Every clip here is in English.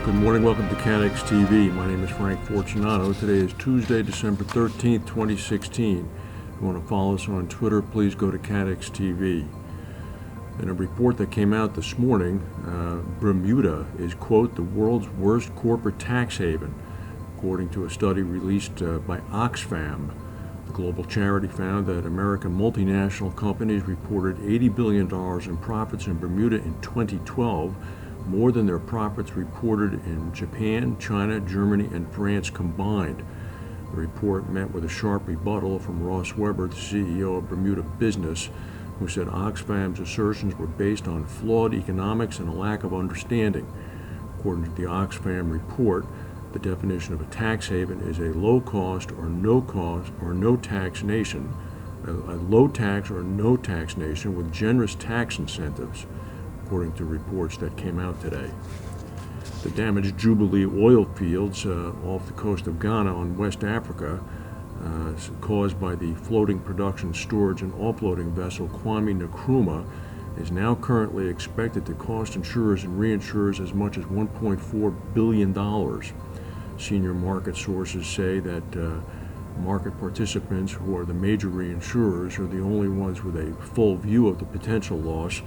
Good morning, welcome to CATEX TV. My name is Frank Fortunato. Today is Tuesday, December 13th, 2016. If you want to follow us on Twitter, please go to CATEX TV. In a report that came out this morning, Bermuda is, quote, the world's worst corporate tax haven, according to a study released by Oxfam. The global charity found that American multinational companies reported $80 billion in profits in Bermuda in 2012, more than their profits reported in Japan, China, Germany, and France combined. The report met with a sharp rebuttal from Ross Weber, the CEO of Bermuda Business, who said Oxfam's assertions were based on flawed economics and a lack of understanding. According to the Oxfam report, the definition of a tax haven is a low-cost or no-tax nation, a low-tax or no-tax nation with generous tax incentives, according to reports that came out today. The damaged Jubilee oil fields off the coast of Ghana on West Africa, caused by the floating production, storage, and offloading vessel Kwame Nkrumah, is now currently expected to cost insurers and reinsurers as much as $1.4 billion. Senior market sources say that market participants, who are the major reinsurers, are the only ones with a full view of the potential loss,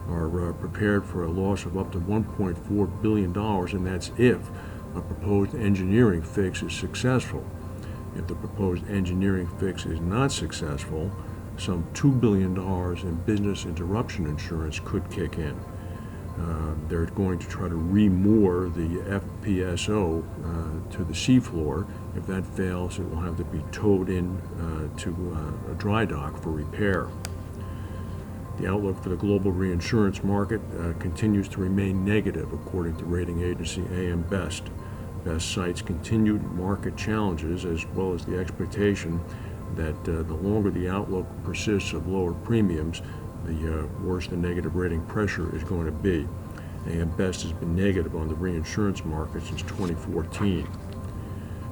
are prepared for a loss of up to $1.4 billion, and that's if a proposed engineering fix is successful. If the proposed engineering fix is not successful, some $2 billion in business interruption insurance could kick in. They're going to try to remoor the FPSO to the seafloor. If that fails, it will have to be towed in to a dry dock for repair. The outlook for the global reinsurance market continues to remain negative, according to rating agency AM Best. Best cites continued market challenges, as well as the expectation that the longer the outlook persists of lower premiums, the worse the negative rating pressure is going to be. AM Best has been negative on the reinsurance market since 2014.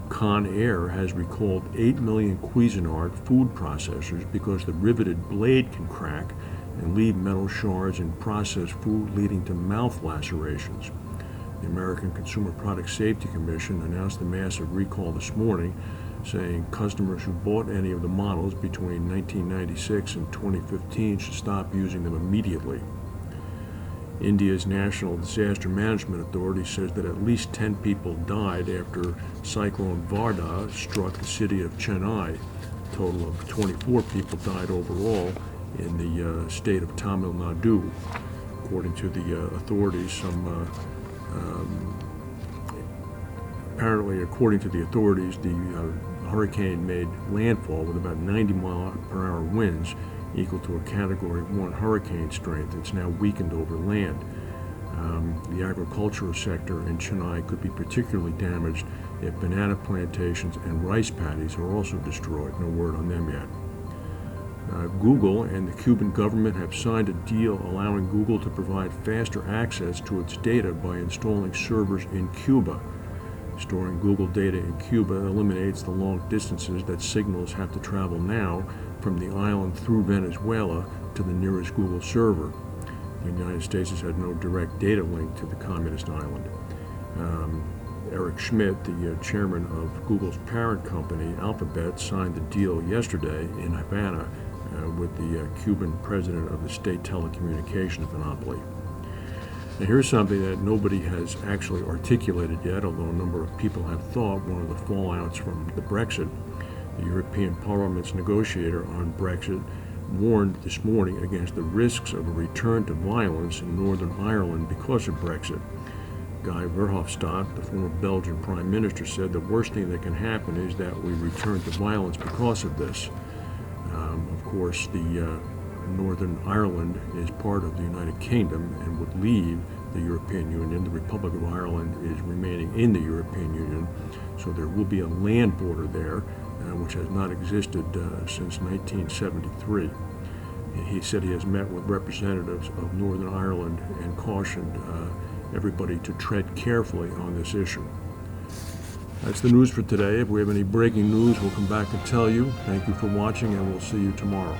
Con Air has recalled 8 million Cuisinart food processors because the riveted blade can crack and leave metal shards in processed food, leading to mouth lacerations. The American Consumer Product Safety Commission announced a massive recall this morning, saying customers who bought any of the models between 1996 and 2015 should stop using them immediately. India's National Disaster Management Authority says that at least 10 people died after Cyclone Vardah struck the city of Chennai. A total of 24 people died overall in the state of Tamil Nadu. According to the authorities, according to the authorities, the hurricane made landfall with about 90-mile-per-hour winds, equal to a Category 1 hurricane strength. It's now weakened over land. The agricultural sector in Chennai could be particularly damaged if banana plantations and rice paddies are also destroyed. No word on them yet. Google and the Cuban government have signed a deal allowing Google to provide faster access to its data by installing servers in Cuba. Storing Google data in Cuba eliminates the long distances that signals have to travel now from the island through Venezuela to the nearest Google server. The United States has had no direct data link to the communist island. Eric Schmidt, the chairman of Google's parent company, Alphabet, signed the deal yesterday in Havana with the Cuban president of the state telecommunications monopoly. Now, here's something that nobody has actually articulated yet, although a number of people have thought one of the fallouts from the Brexit. The European Parliament's negotiator on Brexit warned this morning against the risks of a return to violence in Northern Ireland because of Brexit. Guy Verhofstadt, the former Belgian Prime Minister, said the worst thing that can happen is that we return to violence because of this. Of course, the Northern Ireland is part of the United Kingdom and would leave the European Union. The Republic of Ireland is remaining in the European Union, so there will be a land border there, which has not existed since 1973. He said he has met with representatives of Northern Ireland and cautioned everybody to tread carefully on this issue. That's the news for today. If we have any breaking news, we'll come back and tell you. Thank you for watching, and we'll see you tomorrow.